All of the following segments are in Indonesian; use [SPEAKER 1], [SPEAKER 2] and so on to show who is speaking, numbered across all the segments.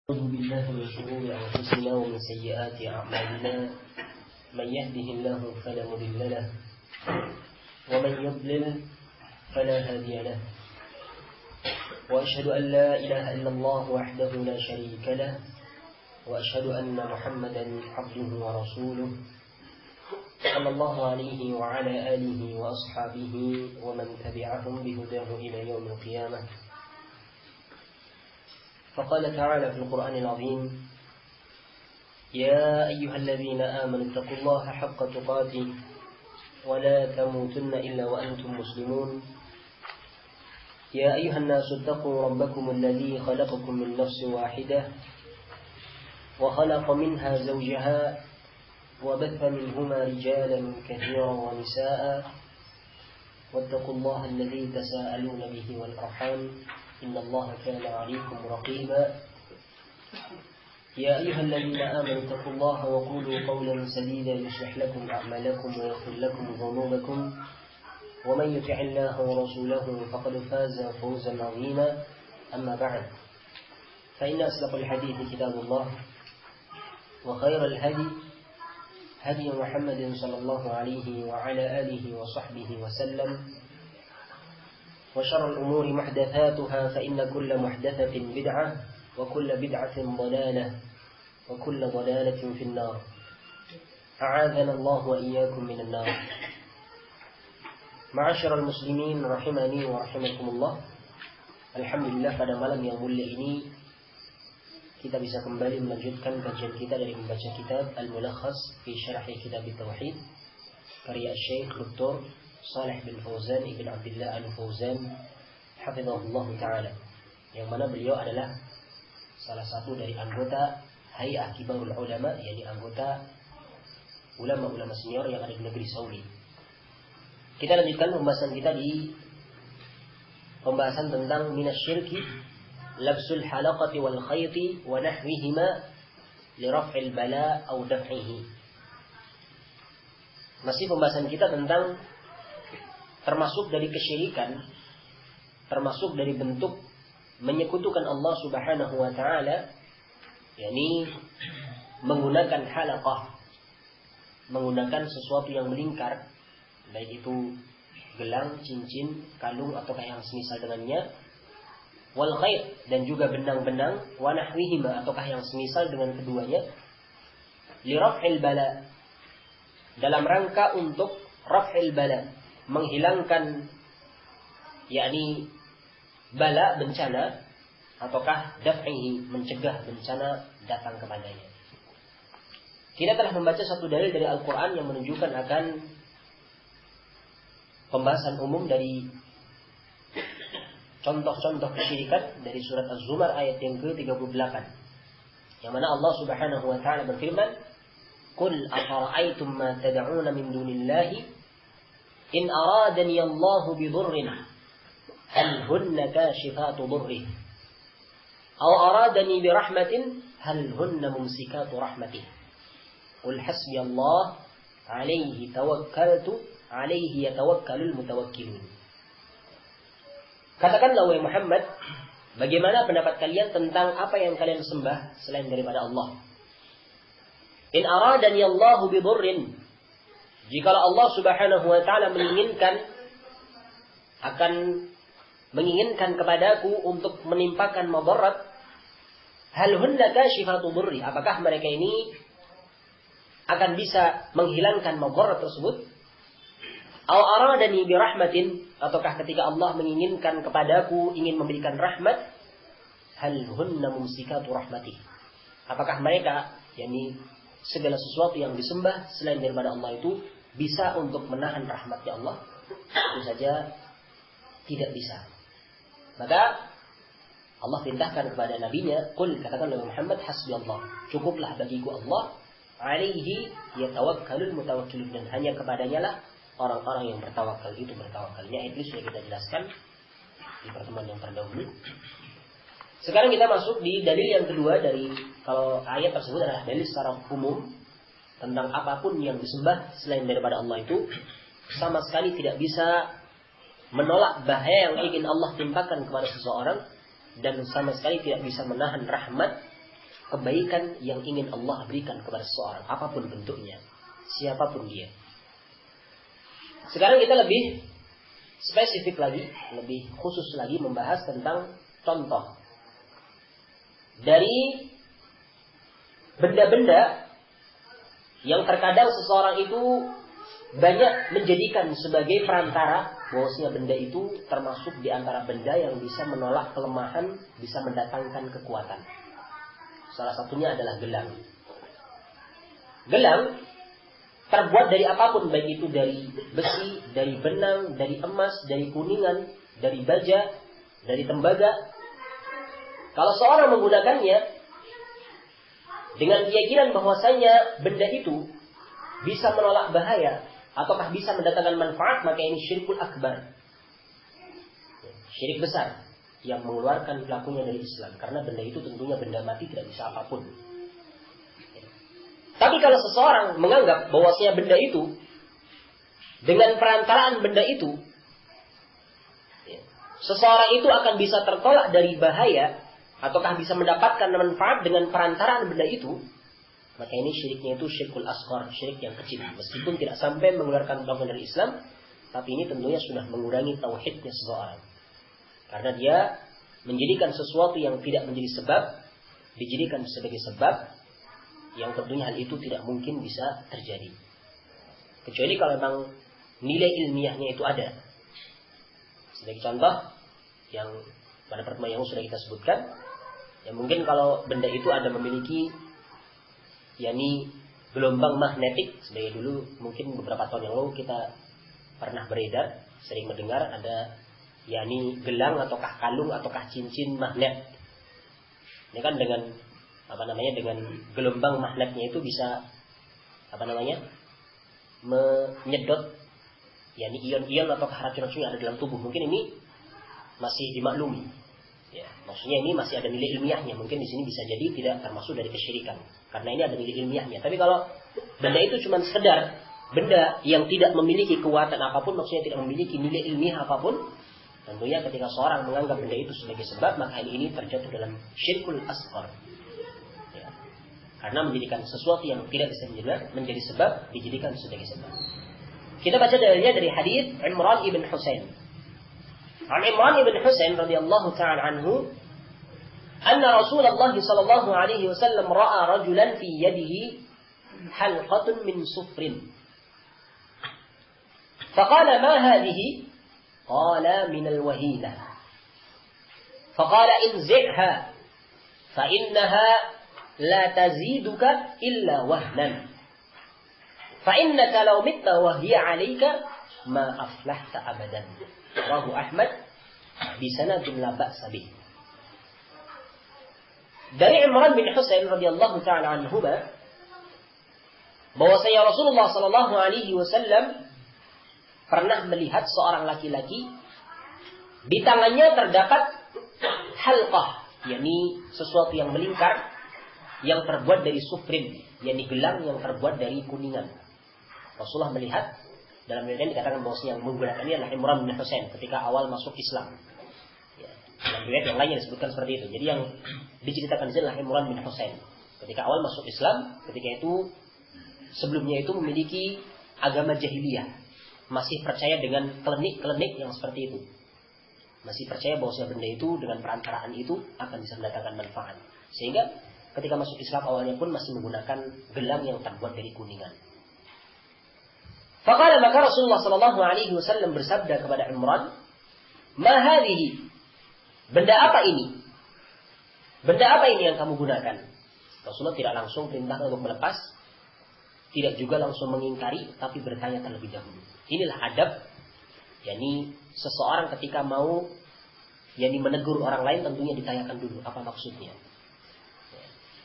[SPEAKER 1] أعوذ بالله من شرور أنفسنا ومن سيئات أعمالنا من يهده الله فلا مضل له ومن يضلل فلا هادي له وأشهد أن لا إله إلا الله وحده لا شريك له وأشهد أن محمدا عبده ورسوله صلى الله عليه وعلى آله وأصحابه ومن تبعهم بهداه إلى يوم القيامة. فقال تعالى في القرآن العظيم: يا أيها الذين آمنوا اتقوا الله حق تقاته ولا تموتن إلا وأنتم مسلمون. يا أيها الناس اتقوا ربكم الذي خلقكم من نفس واحدة وخلق منها زوجها وبث منهما رجالا كثيرا ونساء واتقوا الله الذي تساءلون به والأرحام إن الله كان عليكم رقيبا. يا أيها الذين آمنوا اتقوا الله وقولوا قولا سديدا يصلح لكم أعمالكم ويغفر لكم ذنوبكم ومن يطع الله ورسوله فقد فاز فوزا عظيما. أما بعد، فإن أصدق الحديث كتاب الله وخير الهدي هدي محمد صلى الله عليه وعلى آله وصحبه وسلم وشر الأمور محدثاتها فإن كل محدثة بدعة وكل بدعة ضلالة وكل ضلالة في النار. أعاذنا الله وإياكم من النار. معاشر المسlimin rahimani wa rahimakumullah. Alhamdulillah, pada malam yang mulia ini kita bisa kembali melanjutkan kajian kita dari membaca kitab Al-Mulakhas fi Syarh Kitab At-Tauhid karya Syekh Dr. Shalih bin Fauzan ibn Abdullah Al-Fauzan hafizahullah ta'ala, yang mana beliau adalah salah satu dari anggota Hay'ah Kibarul Ulama, yakni anggota ulama-ulama senior yang ada di negeri Saudi. Kita lanjutkan pembahasan kita di pembahasan tentang minasyirki labsul halaqati wal khayti wa nahwihima li raf'il bala aw daf'ihi. Masih pembahasan kita tentang termasuk dari kesyirikan, termasuk dari bentuk menyekutukan Allah Subhanahu wa taala, yakni menggunakan halaqah, menggunakan sesuatu yang melingkar, baik itu gelang, cincin, kalung ataukah yang semisal dengannya, wal khayt, dan juga benang-benang, wa nahwihima ataukah yang semisal dengan keduanya, li raf'il bala, dalam rangka untuk raf'il bala, menghilangkan yakni bala, bencana, ataukah daf'ihi, mencegah bencana datang kepadanya. Kita telah membaca satu dalil dari Al-Quran yang menunjukkan akan pembahasan umum dari contoh-contoh kesyirikan dari surat Az-Zumar ayat yang ke-38, yang mana Allah Subhanahu wa ta'ala berfirman: "Qul afara'aytum ma tad'una min dunillahi in aradani Allahu bidurrin hal hunna kashifatu durrih aw aradani birahmatin hal hunna mumsikatu rahmatih qul hasbiyallah alaihi tawakkaltu alaihi yatawakkalul mutawakkilun." Katakanlah wahai Muhammad, bagaimana pendapat kalian tentang apa yang kalian sembah selain daripada Allah? In aradani Allahu bidurrin, jikalau Allah Subhanahu wa ta'ala menginginkan kepadaku untuk menimpakan madarat, hal hunna kashifatu durri, apakah mereka ini akan bisa menghilangkan madarat tersebut? Aw aradani birahmatin, ataukah ketika Allah menginginkan kepadaku ingin memberikan rahmat, hal hunna mumsikatu rahmatih, apakah mereka, yakni segala sesuatu yang disembah selain daripada Allah itu bisa untuk menahan rahmatnya Allah? Tentu saja tidak bisa. Maka Allah perintahkan kepada nabinya, "Qul," katakanlah Muhammad, "hasbiyallah," cukuplah bagiku Allah, alaihi yatawakkalul mutawakkilun, dan hanya kepadanya lah orang-orang yang bertawakal itu bertawakal. Ini ayat sudah kita jelaskan di pertemuan yang terdahulu. Sekarang kita masuk di dalil yang kedua dari, kalau ayat tersebut adalah dalil secara umum tentang apapun yang disembah selain daripada Allah itu sama sekali tidak bisa menolak bahaya yang ingin Allah timpakan kepada seseorang, dan sama sekali tidak bisa menahan rahmat kebaikan yang ingin Allah berikan kepada seseorang, apapun bentuknya, siapapun dia. Sekarang kita lebih spesifik lagi, lebih khusus lagi membahas tentang contoh dari benda-benda yang terkadang seseorang itu banyak menjadikan sebagai perantara, bahwasanya benda itu termasuk di antara benda yang bisa menolak kelemahan, bisa mendatangkan kekuatan. Salah satunya adalah gelang. Gelang terbuat dari apapun, baik itu dari besi, dari benang, dari emas, dari kuningan, dari baja, dari tembaga. Kalau seorang menggunakannya dengan keyakinan bahwasanya benda itu bisa menolak bahaya ataukah bisa mendatangkan manfaat, maka ini syirkul akbar, syirik besar yang mengeluarkan pelakunya dari Islam, karena benda itu tentunya benda mati, tidak bisa apapun. Tapi kalau seseorang menganggap bahwasanya benda itu, dengan perantaraan benda itu, seseorang itu akan bisa tertolak dari bahaya, ataukah bisa mendapatkan manfaat dengan perantaraan benda itu, maka ini syiriknya itu syirkul asghar, syirik yang kecil. Meskipun tidak sampai mengeluarkan pelaku dari Islam, tapi ini tentunya sudah mengurangi tauhidnya seseorang. Karena dia menjadikan sesuatu yang tidak menjadi sebab, dijadikan sebagai sebab, yang tentunya hal itu tidak mungkin bisa terjadi. Kecuali kalau memang nilai ilmiahnya itu ada. Sebagai contoh, yang pada pertemuan yang sudah kita sebutkan, ya mungkin kalau benda itu ada memiliki yakni gelombang magnetik, sebagai dulu mungkin beberapa tahun yang lalu kita pernah beredar, sering mendengar ada yakni gelang ataukah kalung ataukah cincin magnet. Ini kan dengan dengan gelombang magnetnya itu bisa menyedot yakni ion-ion atau racun-racun yang ada dalam tubuh. Mungkin ini masih dimaklumi. Ya, maksudnya ini masih ada nilai ilmiahnya. Mungkin di sini bisa jadi tidak termasuk dari kesyirikan, karena ini ada nilai ilmiahnya. Tapi kalau benda itu cuma sekedar benda yang tidak memiliki kekuatan apapun, maksudnya tidak memiliki nilai ilmiah apapun, tentunya ketika seorang menganggap benda itu sebagai sebab, maka ini terjatuh dalam syirkul asghar. Ya, karena menjadikan sesuatu yang tidak bisa menjadi sebab, dijadikan sebagai sebab. Kita baca dalilnya dari hadis Imran ibn Husain. An Imran ibn Husain radhiyallahu ta'ala anhu, anna Rasulullah sallallahu alaihi wasallam ra'a rajulan fi yadihi halqatun min sufrin. Faqala ma hadhihi? Qala min al-wahina. Faqala inzi'ha fa innaha la taziduka illa wahnan. Fa innaka law mitta wa hiya 'alayka ma aflahta abadan. Rawahu Ahmad bi sanadin la ba'sa bih. Dari Imran bin Husain radhiyallahu ta'ala anhuma, bahwasanya Rasulullah sallallahu alaihi wasallam pernah melihat seorang laki-laki di tangannya terdapat halqah, yakni sesuatu yang melingkar yang terbuat dari sufrin, yakni gelang yang terbuat dari kuningan. Rasulullah melihat, dalam riwayat dikatakan bahwasanya yang menggunakannya adalah Imran bin Husain ketika awal masuk Islam. Ya, dalam riwayat yang lainnya disebutkan seperti itu. Jadi yang diceritakan adalah Imran bin Husain ketika awal masuk Islam, ketika itu sebelumnya itu memiliki agama jahiliyah, masih percaya dengan klenik-klenik yang seperti itu, masih percaya bahwasanya benda itu dengan perantaraan itu akan bisa mendatangkan manfaat, sehingga ketika masuk Islam awalnya pun masih menggunakan gelang yang terbuat dari kuningan. Faqala, maka Rasulullah sallallahu alaihi wasallam bersabda kepada Imran, "Ma hadhihi?" Benda apa ini? Benda apa ini yang kamu gunakan? Rasulullah tidak langsung perintah untuk melepas, tidak juga langsung mengingkari, tapi bertanya terlebih dahulu. Inilah adab, yakni seseorang ketika mau yakni menegur orang lain tentunya ditanyakan dulu apa maksudnya.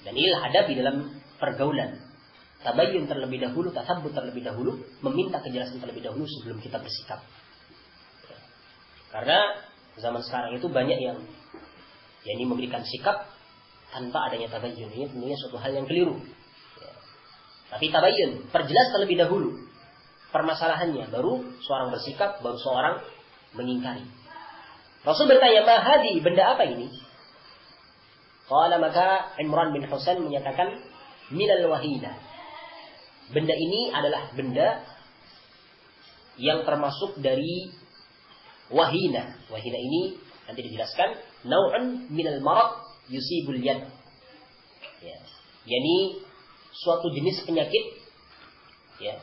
[SPEAKER 1] Dan inilah adab di dalam pergaulan. Tabayyun terlebih dahulu, tasabbut terlebih dahulu, meminta kejelasan terlebih dahulu sebelum kita bersikap. Karena zaman sekarang itu banyak yang yakni memberikan sikap tanpa adanya tabayyun. Ini tentunya suatu hal yang keliru. Tapi tabayyun, perjelas terlebih dahulu permasalahannya, baru seorang bersikap, baru seorang mengingkari. Rasul bertanya, "Ma hadi?" Benda apa ini? Qala, maka Imran bin Husain menyatakan minal wahina. Benda ini adalah benda yang termasuk dari wahina. Wahina ini nanti dijelaskan nau'un minal marad yusibul yad. Ya. Yani suatu jenis penyakit ya,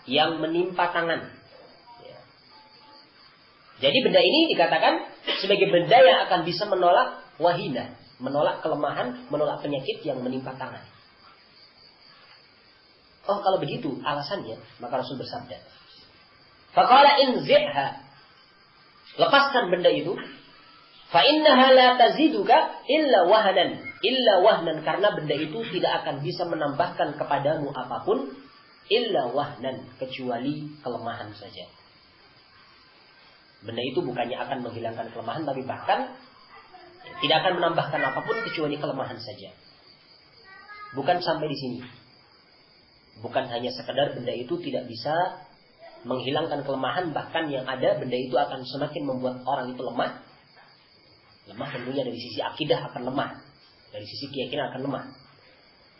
[SPEAKER 1] yang menimpa tangan. Ya. Jadi benda ini dikatakan sebagai benda yang akan bisa menolak wahina, menolak kelemahan, menolak penyakit yang menimpa tangan. Oh, kalau begitu alasannya, maka Rasul bersabda, faqala inzi'ha, lepaskan benda itu, fa innaha la taziduka illa wahnan, karena benda itu tidak akan bisa menambahkan kepadamu apapun illa wahnan, kecuali kelemahan saja. Benda itu bukannya akan menghilangkan kelemahan, tapi bahkan tidak akan menambahkan apapun kecuali kelemahan saja. Bukan sampai di sini. Bukan hanya sekedar benda itu tidak bisa menghilangkan kelemahan, bahkan yang ada benda itu akan semakin membuat orang itu lemah. Lemah tentunya dari sisi akidah akan lemah, dari sisi keyakinan akan lemah.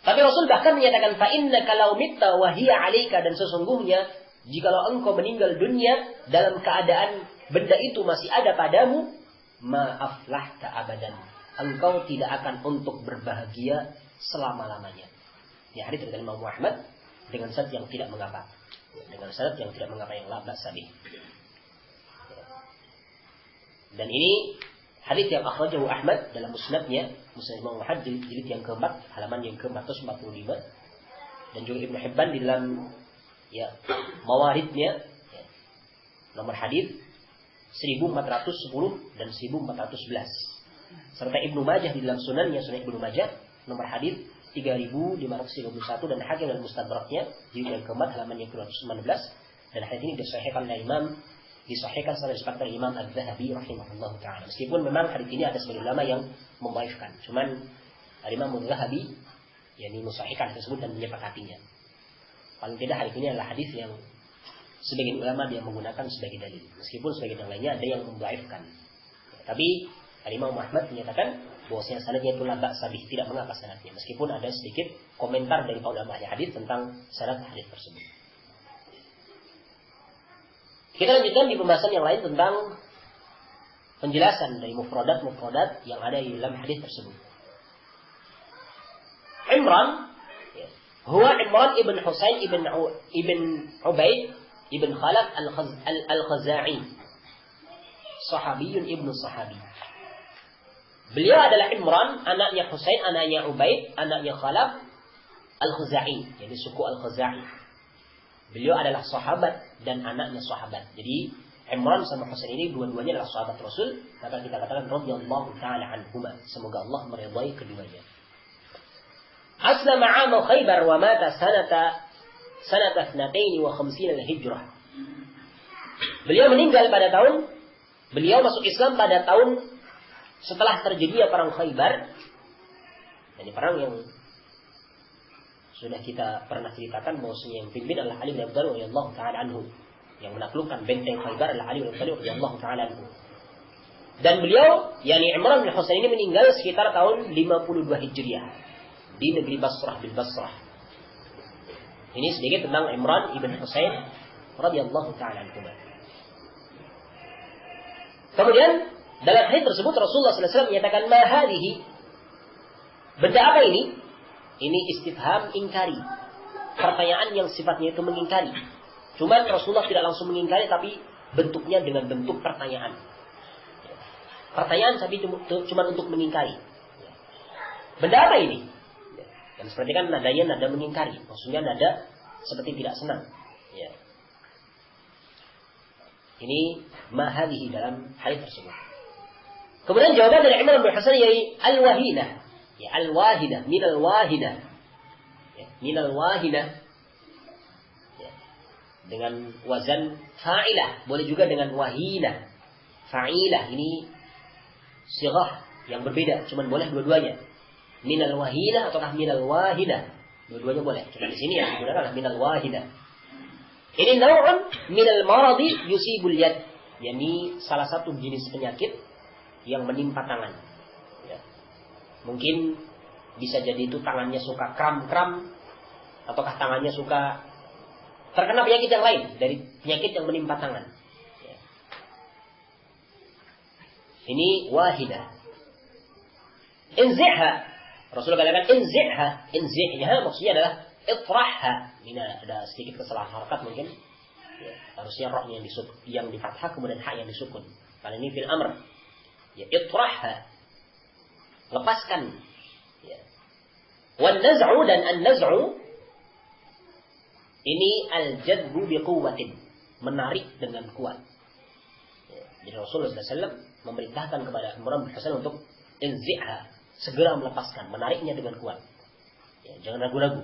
[SPEAKER 1] Tapi Rasul bahkan menyatakan fa innaka law mitta wa hiya 'alaika, dan sesungguhnya jikalau engkau meninggal dunia dalam keadaan benda itu masih ada padamu, ma aflahta abadan, engkau tidak akan untuk berbahagia selama-lamanya. Ini hadits dari Imam Ahmad dengan sanad yang tidak mengapa. Dengan sanad yang tidak mengapa, yang la ba'sa bih. Dan ini hadits yang akhrajahu Ahmad dalam musnadnya, Musnad Imam Ahmad jilid yang keempat, halaman yang ke-445, dan juga Ibnu Hibban di dalam ya mawaridnya, ya, nomor hadits 1410 dan 1411. Serta Ibnu Majah di dalam sunannya, Sunan Ibnu Majah, nomor hadits 3531, dan Hakim dalam Mustadraknya jilid yang keempat, halaman yang ke-219, dan hadits ini disahihkan oleh disahihkan secara disepakati oleh Imam Az-Zahabi rahimahullah taala. Meskipun memang hadits ini ada sebagian ulama yang membaifkan, cuman Imam Az-Zahabi yakni mensahihkan tersebut dan menyepakatinya. Paling tidak hadits ini adalah hadis yang sebagian ulama dia menggunakan sebagai dalil, meskipun sebagian yang lainnya ada yang membaifkan. Ya, tapi Imam Ahmad menyatakan bahwasanya sanadnya itu la ba'sa bih, tidak mengapa sanadnya, meskipun ada sedikit komentar dari para ulama hadis tentang sanad hadis tersebut. Kita lanjutkan di pembahasan yang lain tentang penjelasan dari mufradat yang ada di dalam hadis tersebut. Imran, huwa Imran ibn Husain ibn Ubaid ibn Khalaf al-Khazai, sahabiyun ibnu sahabi. Beliau adalah Imran, anaknya Husain, anaknya Ubaid, anaknya Khalaf al-Khazai, jadi suku al-Khazai. Beliau adalah sahabat dan anaknya sahabat. Jadi Imran sama Husain ini dua-duanya adalah sahabat Rasul. Maka kita katakan radhiyallahu taala anhuma, semoga Allah meridai keduanya. Aslama 'am Khaybar wa mata sanata 52 al-Hijrah. Beliau meninggal pada tahun, beliau masuk Islam pada tahun setelah terjadinya perang Khaybar. Ini perang yang sudah kita pernah ceritakan bahwasanya yang pimpin adalah Ali bin Abi Thalib radhiyallahu taala anhu. Yang menaklukkan benteng Khaybar adalah Ali bin Abi Thalib radhiyallahu taala anhu. Dan beliau, yakni Imran bin Husain ini meninggal sekitar tahun 52 Hijriah di negeri Basrah, bil Basrah. Ini sedikit tentang Imran ibn Husain radhiyallahu taala anhu. Kemudian dalam hadis tersebut Rasulullah sallallahu alaihi wasallam menyatakan ma hadhihi, benda apa ini? Ini istifham ingkari, pertanyaan yang sifatnya itu mengingkari. Cuma Rasulullah tidak langsung mengingkari, tapi bentuknya dengan bentuk pertanyaan. Pertanyaan tapi cuma untuk mengingkari. Benda apa ini? Dan seperti kan nadanya nada mengingkari, maksudnya nada seperti tidak senang. Ya. Ini mahalihi dalam hadis tersebut. Kemudian jawaban dari Imran bin Husain yaitu al-wahinah. Ya, al-wahinah, minal wahinah. Ya, minal wahinah. Ya. Dengan wazan fa'ilah, boleh juga dengan wahinah. Fa'ilah ini sighah yang berbeda, cuman boleh dua-duanya. Minal wahinah ataukah minal wahinah. Dua-duanya boleh. Cuma di sini yang digunakan minal wahinah. Ini nau'un minal maradi yusibul yad. Yani salah satu jenis penyakit yang menimpa tangan. Ya. Mungkin bisa jadi itu tangannya suka kram-kram, ataukah tangannya suka terkena penyakit yang lain dari penyakit yang menimpa tangan. Ya. Ini wahidah. Inzi'ha. Rasulullah katakan inzi'ha. Inzi'ha maksudnya adalah itrahha. Ini ada sedikit kesalahan harakat mungkin. Ya, harusnya rohnya yang di fathah kemudian ha yang disukun. Karena ini fil amr. Ya, itrahha. Lepaskan. Ya. Wan naz'u dan an-naz'u ini al-jadbu biquwwatin, menarik dengan kuat. Ya. Jadi Rasulullah SAW memerintahkan kepada Imran bin Husain untuk inzi'ha, segera melepaskan, menariknya dengan kuat. Ya, jangan ragu-ragu.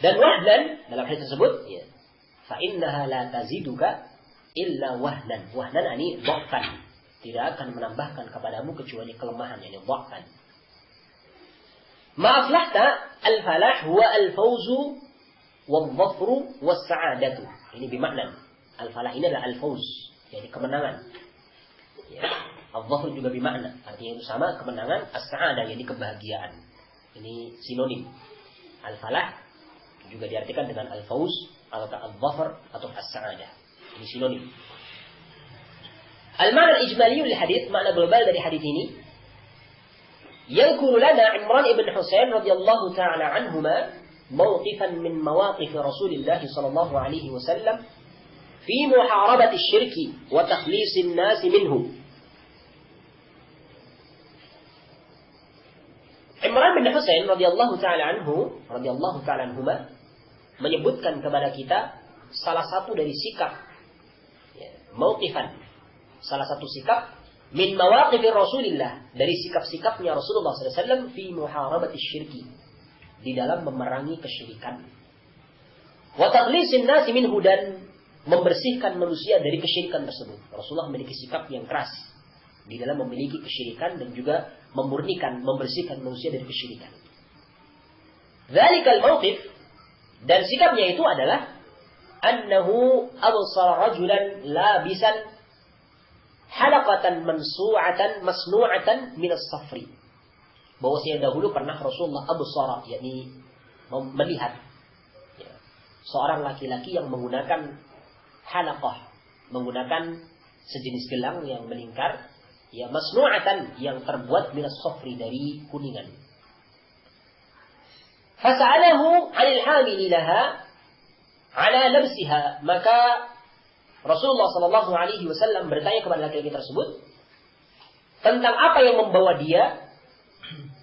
[SPEAKER 1] Dan wahnan dalam hadis tersebut, ya, fa innaha la taziduka illa wahnan. Wahnan ini dha'fan. Tidak akan menambahkan kepadamu kecuali kelemahan, yakni dha'fan. Ma aflahta al-falah huwa al-fawzu wal-dhafru was-sa'adatu. Ini bermakna al-falah ini adalah al-fawz, yakni kemenangan. Ya. Al-dhafru juga bermakna, artinya itu sama, kemenangan, as-sa'adah yakni kebahagiaan. Ini sinonim. Al-falah juga diartikan dengan al-fawz atau al-dhafar atau as-sa'adah. Ini sinonim. Al-ma'na al-ijmali lil hadits, makna global dari hadis ini, yadhkuru lana Imran ibn Husain radhiyallahu ta'ala anhuma mawqifan min mawaqif Rasulillah sallallahu alaihi wasallam fi muharabati asy-syirki wa takhlisin nas minhu. Imran bin Husain radhiyallahu ta'ala anhuma menyebutkan kepada kita salah satu dari sikap, ya, mauqifan, salah satu sikap min mawaqifir Rasulillah, dari sikap-sikapnya Rasulullah SAW fi muharabati syirki, di dalam memerangi kesyirikan, wa takhlisin nasi minhu, dan membersihkan manusia dari kesyirikan tersebut. Rasulullah memiliki sikap yang keras di dalam memiliki kesyirikan dan juga memurnikan, membersihkan manusia dari kesyirikan. Dzalikal mauqif, dan sikapnya itu adalah annahu absara rajulan labisan halaqatan masnu'atan min as-safri. Bahwasanya dahulu pernah Rasulullah absara, yakni melihat, ya, seorang laki-laki yang menggunakan halaqah, menggunakan sejenis gelang yang melingkar, ya, masnu'atan, yang terbuat min as-safri, dari kuningan. Fasa'alahu 'anil hamili laha 'ala labsiha, maka Rasulullah sallallahu alaihi wasallam bertanya kepada laki-laki tersebut tentang apa yang membawa dia,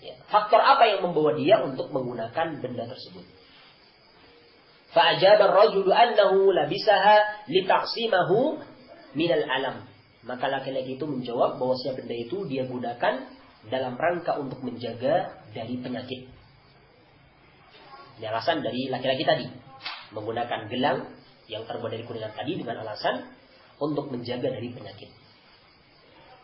[SPEAKER 1] ya, faktor apa yang membawa dia untuk menggunakan benda tersebut. Fa'ajaba ar-rajulu annahu labisaha lita'simahu minal alam. Maka laki-laki itu menjawab bahwasanya benda itu dia gunakan dalam rangka untuk menjaga dari penyakit. Ini alasan dari laki-laki tadi, menggunakan gelang yang terbuat dari kuningan tadi dengan alasan untuk menjaga dari penyakit.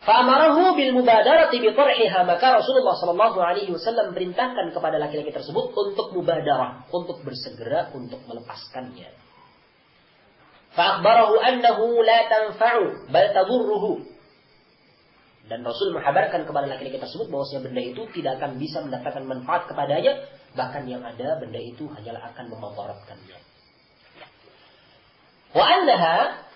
[SPEAKER 1] Fa'amarahu bil mubadarati bi tarhiha, maka Rasulullah sallallahu alaihi wasallam perintahkan kepada laki-laki tersebut untuk mubadarah, untuk bersegera untuk melepaskannya. Fa'akhbarahu annahu la tanfa'u bal tadurruhu, dan Rasul menghabarkan kepada laki-laki tersebut bahwasanya benda itu tidak akan bisa mendatangkan manfaat kepadanya, bahkan yang ada benda itu hanyalah akan memudaratkannya. Wa annaha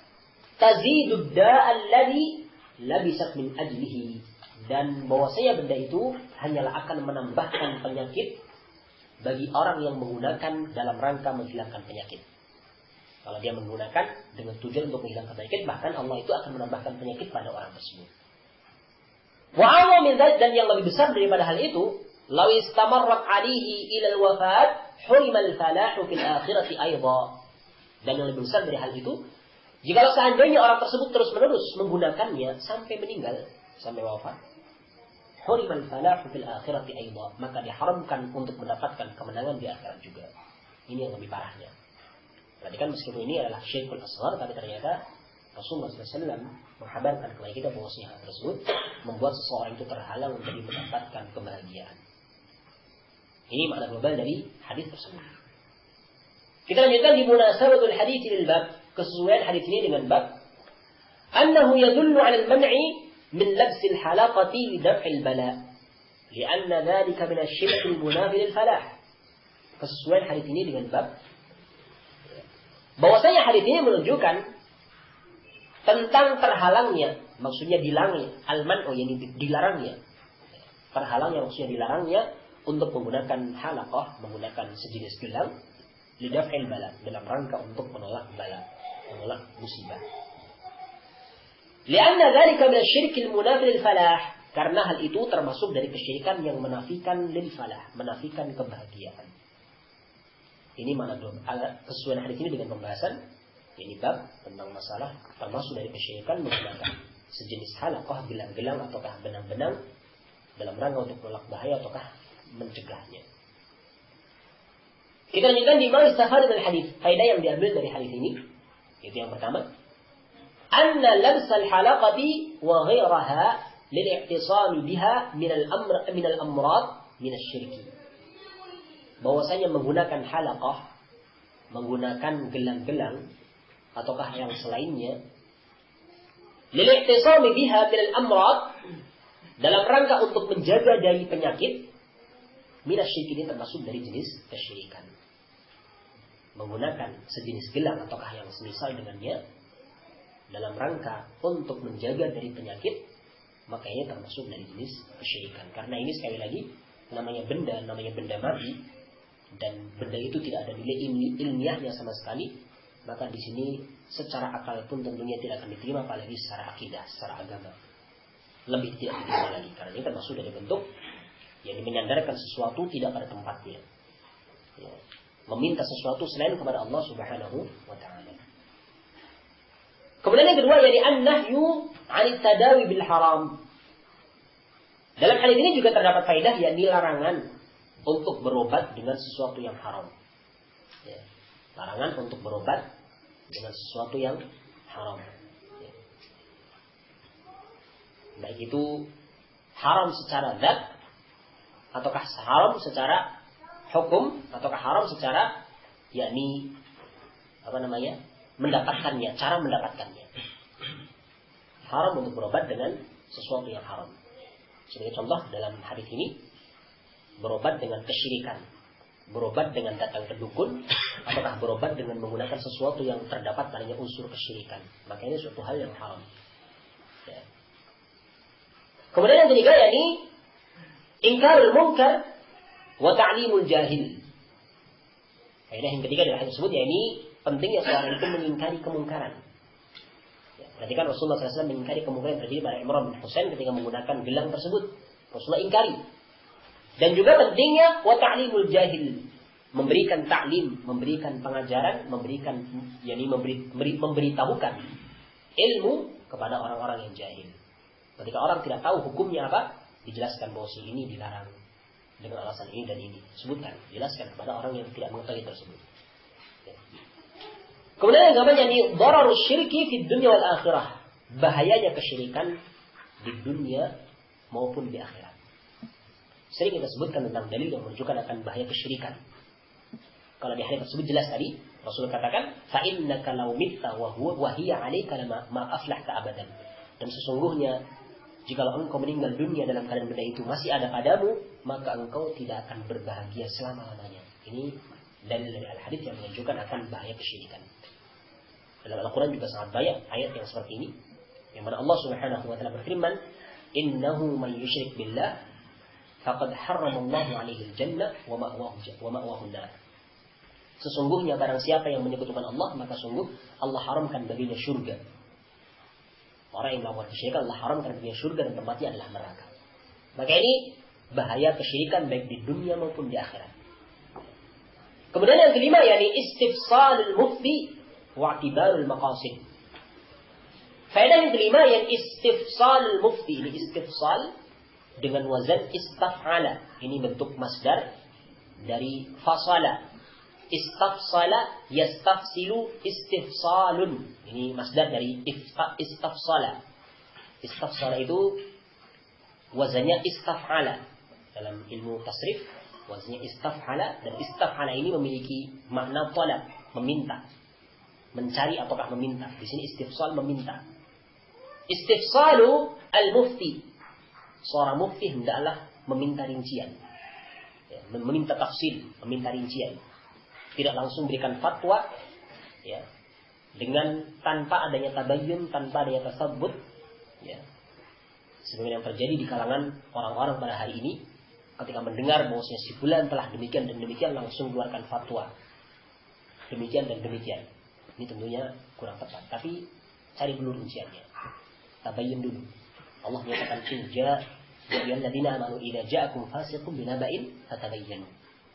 [SPEAKER 1] tazidu da'a alladhi labisat min ajlihi, dan bahwasanya benda itu hanyalah akan menambahkan penyakit bagi orang yang menggunakan dalam rangka menghilangkan penyakit. Kalau dia menggunakan dengan tujuan untuk menghilangkan penyakit, bahkan Allah itu akan menambahkan penyakit pada orang tersebut. Wa a'la min dzalik, dan yang lebih besar daripada hal itu, law istamarrat 'alaihi ila al-wafat hurima al-falahu fil akhirati aidha. Dan yang lebih besar dari hal itu, jika seandainya orang tersebut terus-menerus menggunakannya sampai meninggal, sampai wafat, hurima al-falahu fil akhirati aidha, maka diharamkan untuk mendapatkan kemenangan di akhirat juga. Ini yang lebih parahnya. Berarti kan meskipun ini adalah syirkul asghar, tapi ternyata Rasulullah SAW menghabarkan kepada kita bahwasanya hal tersebut membuat seseorang itu terhalang dari mendapatkan kebahagiaan. Ini makna global dari hadis tersebut. Kita lanjutkan di munasabatul hadits lil bab, kesesuaian hadis ini dengan bab. Annahu yadullu 'ala al-man'i min labsil halaqati lidaf'il bala. Lianna dhalika min asy-syirkil munafi lil falah. Kesesuaian hadis ini dengan bab bahwasanya hadis ini menunjukkan tentang terhalangnya, maksudnya dilangnya, al-man'u yang dilarangnya. Terhalangnya maksudnya dilarangnya untuk menggunakan halaqah, menggunakan sejenis gelang lidaf'il bala, dalam rangka untuk menolak bala, menolak musibah. Lianna dzalika min asy-syirkil munafi lil falah, karena hal itu termasuk dari kesyirikan yang menafikan lil falah, menafikan kebahagiaan. Ini mana kesesuaian hadis ini dengan pembahasan ini bab tentang masalah termasuk dari kesyirikan menggunakan sejenis halaqah, gelang-gelang ataukah benang-benang dalam rangka untuk menolak bahaya ataukah mencegahnya. Kita lanjutkan di mana istafad dari hadis. Faedah yang diambil dari hadis ini, itu yang pertama, anna labsal halaqati wa ghairaha lil-i'tisam biha min al-amrad min asy-syirki. Bahwasanya menggunakan halaqah, menggunakan gelang-gelang ataukah yang selainnya, lil-i'tisam biha min al-amrad, dalam rangka untuk menjaga dari penyakit, min asy-syirki, ini termasuk dari jenis kesyirikan. Menggunakan sejenis gelang ataukah yang semisal dengannya dalam rangka untuk menjaga dari penyakit, maka ini termasuk dari jenis kesyirikan. Karena ini sekali lagi namanya benda mati, dan benda itu tidak ada nilai ilmiahnya sama sekali, maka di sini secara akal pun tentunya tidak akan diterima, apalagi secara akidah, secara agama lebih tidak diterima lagi. Karena ini termasuk dari bentuk yang menyandarkan sesuatu tidak pada tempatnya, ya, meminta sesuatu selain kepada Allah Subhanahu wa ta'ala. Kemudian yang kedua, yakni an-nahyu 'anit tadawi bil haram. Dalam hal ini juga terdapat faedah, yakni larangan untuk berobat dengan sesuatu yang haram. Ya, larangan untuk berobat dengan sesuatu yang haram. Ya. Baik itu haram secara zat, ataukah haram secara hukum, ataukah haram secara yakni mendapatkannya, cara mendapatkannya. Haram untuk berobat dengan sesuatu yang haram. Sebagai contoh dalam hadis ini, berobat dengan kesyirikan, berobat dengan datang ke dukun, ataukah berobat dengan menggunakan sesuatu yang terdapat padanya unsur kesyirikan, maka ini suatu hal yang haram. Ya. Kemudian yang ketiga, yakni ingkarul munkar wa ta'limul jahil. Faedah yang ketiga dari hadis tersebut, yakni pentingnya seorang itu mengingkari kemungkaran. Ya, perhatikan Rasulullah SAW mengingkari kemungkaran yang terjadi pada Imran bin Husain ketika menggunakan gelang tersebut. Rasulullah ingkari. Dan juga pentingnya wa ta'limul jahil, memberikan ta'lim, memberikan pengajaran, memberitahukan ilmu kepada orang-orang yang jahil. Ketika orang tidak tahu hukumnya apa, dijelaskan bahwa ini dilarang dengan alasan ini dan ini. Sebutkan, jelaskan kepada orang yang tidak mengetahui tersebut. Ya. Kemudian yang namanya ini dararus syirki fid dunya wal akhirah. Bahayanya kesyirikan di dunia maupun di akhirat. Sering kita sebutkan tentang dalil yang menunjukkan akan bahaya kesyirikan. Kalau di hadis tersebut jelas tadi, Rasul katakan, fa innaka law mitta wa hiya 'alaika ma aflahta abadan. Dan sesungguhnya jikalau engkau meninggal dunia dalam keadaan benda itu masih ada padamu, maka engkau tidak akan berbahagia selama-lamanya. Ini dalil dari al-hadits yang menunjukkan akan bahaya kesyirikan. Dalam Al-Quran juga sangat banyak ayat yang seperti ini, yang mana Allah Subhanahu wa ta'ala berfirman, innahu man yusyrik billah faqad harramallahu 'alaihi al-jannah wa ma'wahu an-nar. Sesungguhnya barang siapa yang menyekutukan Allah, maka sungguh Allah haramkan baginya syurga. Orang yang melakukan kesyirikan Allah haramkan baginya syurga dan tempatnya adalah neraka. Maka ini bahaya kesyirikan baik di dunia maupun di akhirat. Kemudian yang kelima, yakni istifsalul mufti wa i'tibarul maqasid. Faedah yang kelima, yang istifsalul mufti. Ini istifsal dengan wazan istaf'ala. Ini bentuk masdar dari fasala. Istafsala yastafsilu istifsalun. Ini masdar dari istafsala. Istafsala itu wazannya istaf'ala. Dalam ilmu tasrif wazannya istaf'ala, dan istaf'ala ini memiliki makna talab, meminta, mencari ataukah meminta. Di sini istifsal meminta. Istifsalu al-mufti. Seorang mufti hendaklah meminta rincian. Ya, meminta tafsil, meminta rincian. Tidak langsung berikan fatwa ya, dengan tanpa adanya tabayyun, tanpa adanya tasabbut ya. Sebagaimana yang terjadi di kalangan orang-orang pada hari ini, ketika mendengar bahwasanya si fulan telah demikian dan demikian langsung keluarkan fatwa. Demikian dan demikian. Ini tentunya kurang tepat, tapi cari dulu rinciannya. Tabayyun dulu. Allah menyatakan ya ayyuhalladzina amanu idza ja'akum fasiqun binaba'in fatabayyanu.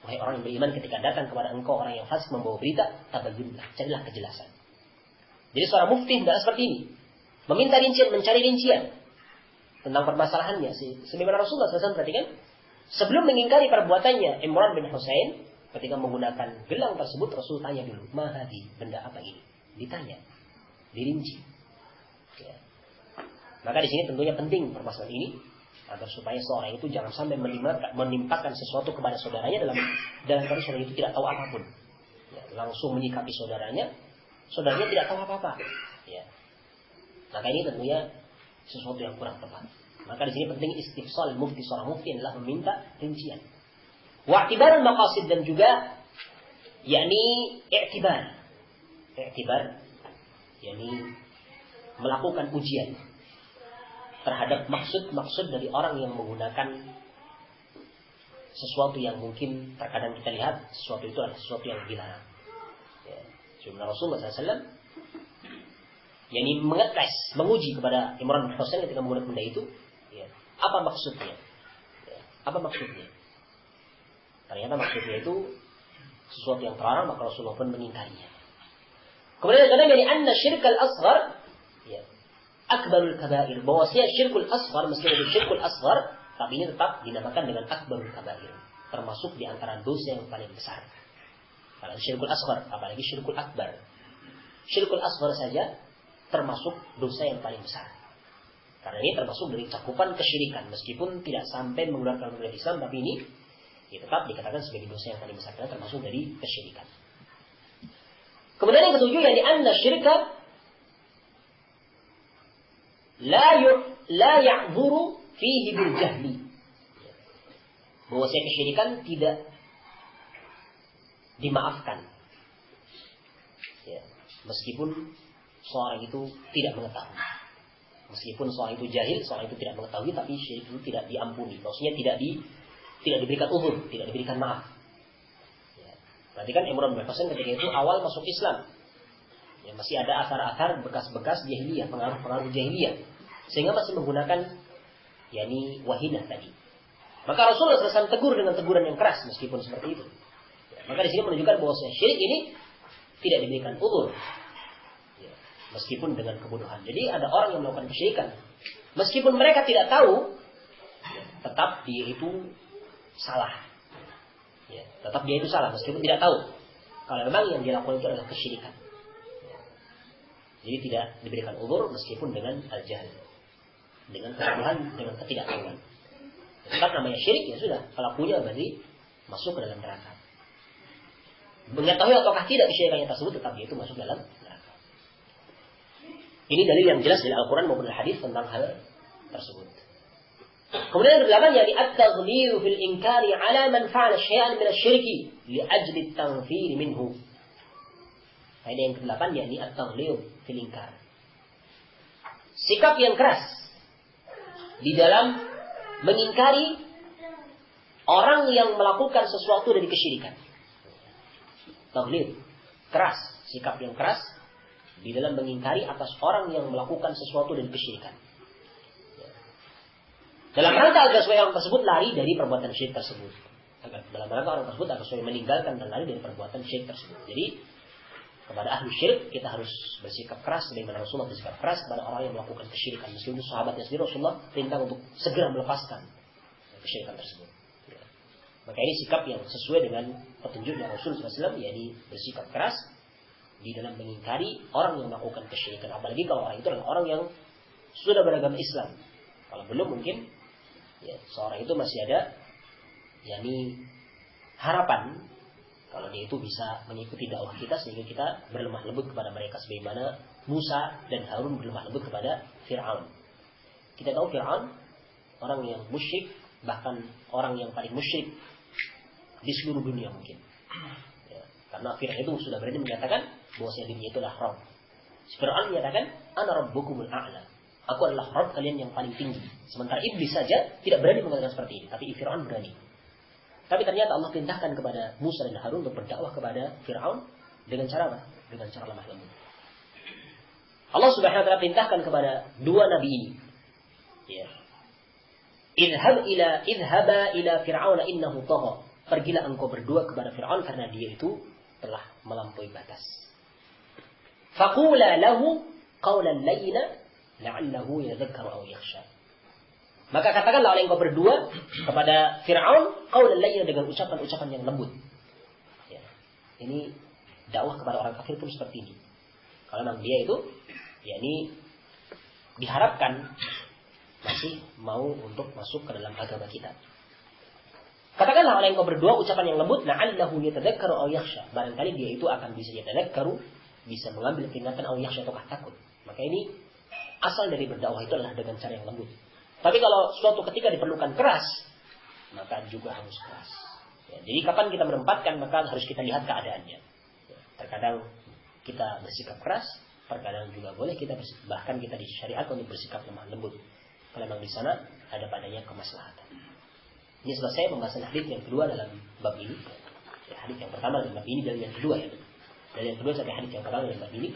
[SPEAKER 1] Wahai orang yang beriman, ketika datang kepada engkau orang yang fasik membawa berita, tabayyunlah, carilah kejelasan. Jadi seorang mufti tidak seperti ini. Meminta rincian, mencari rincian tentang permasalahannya. Sebagaimana Rasulullah SAW perhatikan, sebelum mengingkari perbuatannya Imran bin Husain, ketika menggunakan gelang tersebut, Rasul tanya dulu, mahadi, benda apa ini? Ditanya, dirinci. Ya. Maka di sini tentunya penting permasalahan ini, agar supaya seorang itu jangan sampai menimpakan sesuatu kepada saudaranya dalam kondisi saudaranya itu tidak tahu apapun. Ya, langsung menyikapi saudaranya tidak tahu apa-apa. Ya. Maka ini tentunya sesuatu yang kurang tepat. Maka di sini penting istifsal mufti. Seorang mufti adalah meminta rincian. Wa'tibarul maqasid, dan juga yakni i'tibar, yakni melakukan ujian terhadap maksud-maksud dari orang yang menggunakan sesuatu yang mungkin terkadang kita lihat sesuatu itu adalah sesuatu yang dilarang. Ya. Sebagaimana Rasulullah SAW yakni mengetes, menguji kepada Imran bin Husain ketika menggunakan benda itu, ya, apa maksudnya? Ya, apa maksudnya? Ternyata maksudnya itu sesuatu yang terlarang, maka Rasulullah pun mengingkarinya. Kemudian kadang dari anna syirkal asghar, ya, akbarul kabair. Bahwasanya syirkul asghar, meskipun itu syirkul asghar, tapi ini tetap dinamakan dengan akbarul kabair, termasuk di antara dosa yang paling besar. Kalau syirkul asghar, apalagi syirkul akbar. Syirkul asghar saja termasuk dosa yang paling besar. Karena ini termasuk dari cakupan kesyirikan, meskipun tidak sampai mengeluarkan dari Islam, tapi ini ya, tetap dikatakan sebagai dosa yang paling besar karena termasuk dari kesyirikan. Kemudian yang ketujuh, yakni anna syirka la ya'dzuru fihi bil jahli. Bahwasanya kesyirikan tidak dimaafkan. Ya, meskipun seorang itu tidak mengetahui. Meskipun seorang itu jahil, seorang itu tidak mengetahui, tapi syirik itu tidak diampuni. Maksudnya tidak diberikan uzur, tidak diberikan maaf. Ya. Berarti kan Imran bin Husain ketika itu awal masuk Islam, ya, masih ada asar-asar bekas-bekas jahiliyah, pengaruh-pengaruh jahiliyah, sehingga masih menggunakan yakni wahinah tadi. Maka Rasulullah SAW tegur dengan teguran yang keras meskipun seperti itu. Ya. Maka di sini menunjukkan bahwa syirik ini tidak diberikan uzur, ya, meskipun dengan kebodohan. Jadi ada orang yang melakukan kesyirikan, meskipun mereka tidak tahu, ya, tetap dia itu salah. Ya, tetap dia itu salah meskipun tidak tahu. Kalau memang yang dia lakukan itu adalah kesyirikan. Ya. Jadi tidak diberikan uzur meskipun dengan al-jahl, dengan kesalahan, dengan ketidaktahuan. Tetap namanya syirik, ya sudah, pelakunya berarti masuk ke dalam neraka. Mengetahui ataukah tidak kesyirikannya tersebut, tetap dia itu masuk dalam neraka. Ini dalil yang jelas dari Al-Quran maupun Al-Hadis tentang hal tersebut. Kemudian yang kedelapan, yakni at-taghliru fil inkari ala man fa'ala syai'an min asy-syirki li ajli at-tanfir minhu. Faedah yang kedelapan, yakni at-taghliru fil inkar. Sikap yang keras di dalam mengingkari orang yang melakukan sesuatu dari kesyirikan. Taghlir, keras, sikap yang keras di dalam mengingkari atas orang yang melakukan sesuatu dari kesyirikan. Dalam rangka agar supaya orang tersebut lari dari perbuatan syirik tersebut. Dalam rangka orang tersebut agar supaya meninggalkan dan lari dari perbuatan syirik tersebut. Jadi kepada ahli syirik kita harus bersikap keras, sebagaimana Rasulullah bersikap keras kepada orang yang melakukan kesyirikan. Meskipun sahabatnya sendiri, Rasulullah perintah untuk segera melepaskan kesyirikan tersebut. Ya. Maka ini sikap yang sesuai dengan petunjuk dari Rasulullah SAW, yaitu bersikap keras di dalam mengingkari orang yang melakukan kesyirikan. Apalagi kalau orang itu adalah orang yang sudah beragama Islam. Kalau belum mungkin ya, seorang itu masih ada yakni harapan Kalau dia itu bisa mengikuti dakwah kita sehingga kita berlemah lembut kepada mereka sebagaimana Musa dan Harun berlemah lembut kepada Fir'aun. Kita tahu Fir'aun orang yang musyrik, bahkan orang yang paling musyrik di seluruh dunia mungkin. Ya, karena Fir'aun itu sudah berani menyatakan bahwa dirinya itu adalah Rabb. Fir'aun menyatakan, "Ana rabbukumul a'la." Aku adalah Rabb kalian yang paling tinggi. Sementara iblis saja tidak berani mengatakan seperti ini, tapi Fir'aun berani. Tapi ternyata Allah perintahkan kepada Musa dan Harun untuk berdakwah kepada Fir'aun dengan cara apa? Dengan cara lemah lembut. Allah Subhanahu wa taala perintahkan kepada dua nabi ini. Ya. Idhaba ila Fir'aun innahu tagha. Pergilah engkau berdua kepada Fir'aun karena dia itu telah melampaui batas. Faqula lahu qawlan layyina la'allahu yadhakkaru aw yakhsha. Maka katakanlah oleh engkau berdua kepada Fir'aun qaulan layyina, dengan ucapan-ucapan yang lembut. Ya. Ini dakwah kepada orang kafir pun seperti ini. Kalau memang dia itu, yakni diharapkan masih mau untuk masuk ke dalam agama kita. Katakanlah oleh engkau berdua ucapan yang lembut, la'allahu yatadakkaru aw yakhsha. Barangkali dia itu akan bisa yatadakkaru, bisa mengambil peringatan aw yakhsha atau takut. Maka ini asal dari berdakwah itu adalah dengan cara yang lembut. Tapi kalau suatu ketika diperlukan keras, maka juga harus keras. Ya, jadi kapan kita menempatkan, maka harus kita lihat keadaannya. Ya, terkadang kita bersikap keras, terkadang juga boleh kita bahkan kita disyariatkan untuk bersikap lemah lembut. Kalau memang di sana ada padanya kemaslahatan. Ini selesai pembahasan hadits yang kedua dalam bab ini. Ya, hadits yang pertama dalam bab ini dan yang kedua ya. Dari yang kedua sampai hadits yang pertama dalam bab ini.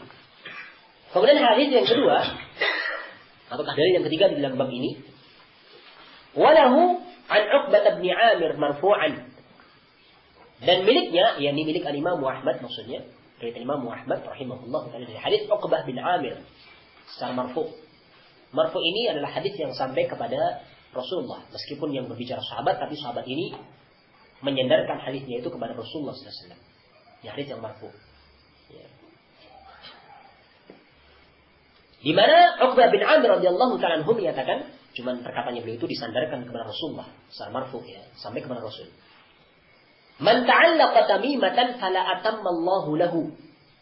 [SPEAKER 1] Kemudian hadits yang kedua ataukah dari yang ketiga di dalam bab ini. Walahu an Uqbah bin Amir marfu'an. Dan miliknya, yakni milik Imam Ahmad maksudnya, dari Imam Ahmad rahimahullah taala dari hadis Uqbah bin Amir secara marfu'. Marfu' ini adalah hadis yang sampai kepada Rasulullah, meskipun yang berbicara sahabat, tapi sahabat ini menyandarkan hadisnya itu kepada Rasulullah sallallahu alaihi wasallam. Ini hadis yang marfu'. Ya. Di mana Uqbah bin Amir radhiyallahu taala anhu menyatakan, cuman perkataannya beliau itu disandarkan kepada Rasulullah secara marfu ya, sampai kepada Rasul. Man ta'allaqa tamimatan fala atamma Allahu lahu,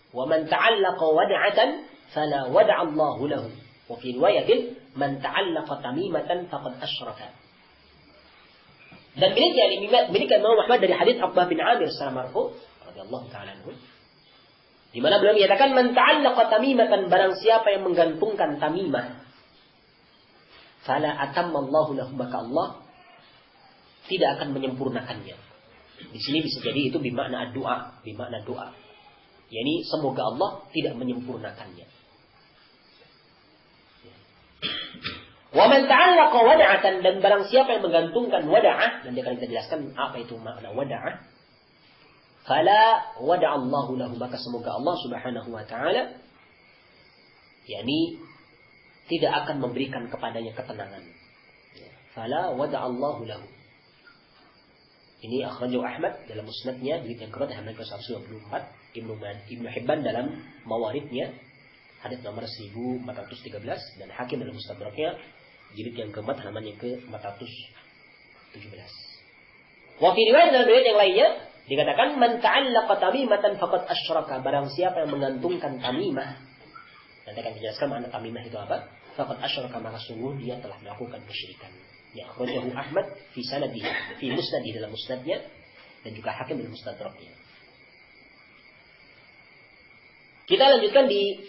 [SPEAKER 1] wa man ta'allaqa wad'atan fala wada'a Allahu lahu. Wa fi riwayatin man ta'allaqa tamimatan faqad asyraka. Dan milik Imam Ahmad dari hadis Uqbah bin Amir secara marfu radhiyallahu ta'ala anhu, di mana beliau menyatakan man ta'allaqa tamimatan, barang siapa yang menggantungkan tamimah, fala atammallahu lahu, maka Allah tidak akan menyempurnakannya. Di sini bisa jadi itu bermakna doa, bermakna doa. Yani semoga Allah tidak menyempurnakannya. Wa man ta'allaqa wad'atan, dan barang siapa yang menggantungkan wad'ah, dan dia akan kita jelaskan apa itu makna wad'ah. Fala wada'allahu lahu, maka semoga Allah Subhanahu wa taala yani tidak akan memberikan kepadanya ketenangan. Fala wada'allahu lahu. Ini akhrajahu Ahmad dalam musnadnya jilid yang kedua halaman ke-124, Ibnu Hibban dalam Mawaridnya hadis nomor 1413, dan Hakim dalam Mustadraknya jilid yang keempat halaman yang ke-417. Wa fi riwayat, dalam riwayat yang lainnya dikatakan man ta'allaqa tamimatan faqad asyraka, barang siapa yang menggantungkan tamimah. Nanti akan dijelaskan makna tamimah itu apa. Faqad asyraka, maka sungguh dia telah melakukan kesyirikan. Ya, akhrajahu Ahmad fi sanadihi, fi musnadihi dalam musnadnya, dan juga Hakim dalam Mustadraknya. Kita lanjutkan di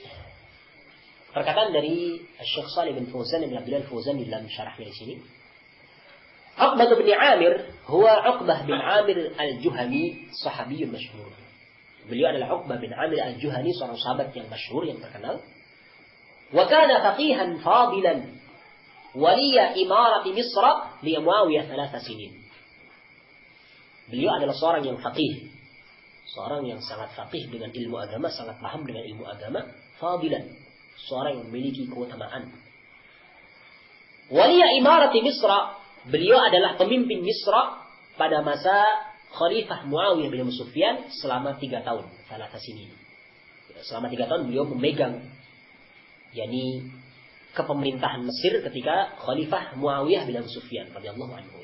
[SPEAKER 1] perkataan dari Syekh Shalih bin Fauzan bin Abdullah Al-Fauzan di dalam syarahnya di sini. Uqbah bin Amir huwa Uqbah bin Amir Al-Juhani, sahabiyyun masyhur. Beliau adalah Uqbah bin Amir Al-Juhani, seorang sahabat yang masyhur, yang terkenal. Wa kana faqihan fadilan waliya imarati Misra li Muawiyah 3 sinin. Beliau adalah seorang yang faqih, seorang yang sangat faqih dengan ilmu agama, sangat paham dengan ilmu agama, fadilan, seorang yang memiliki keutamaan. Waliya imarati Misra, beliau adalah pemimpin Misra pada masa Khalifah Muawiyah bin Sufyan selama 3 tahun, 3 sinin. Selama 3 tahun beliau memegang yakni kepemerintahan Mesir ketika Khalifah Muawiyah bin Sufyan radhiyallahu anhu.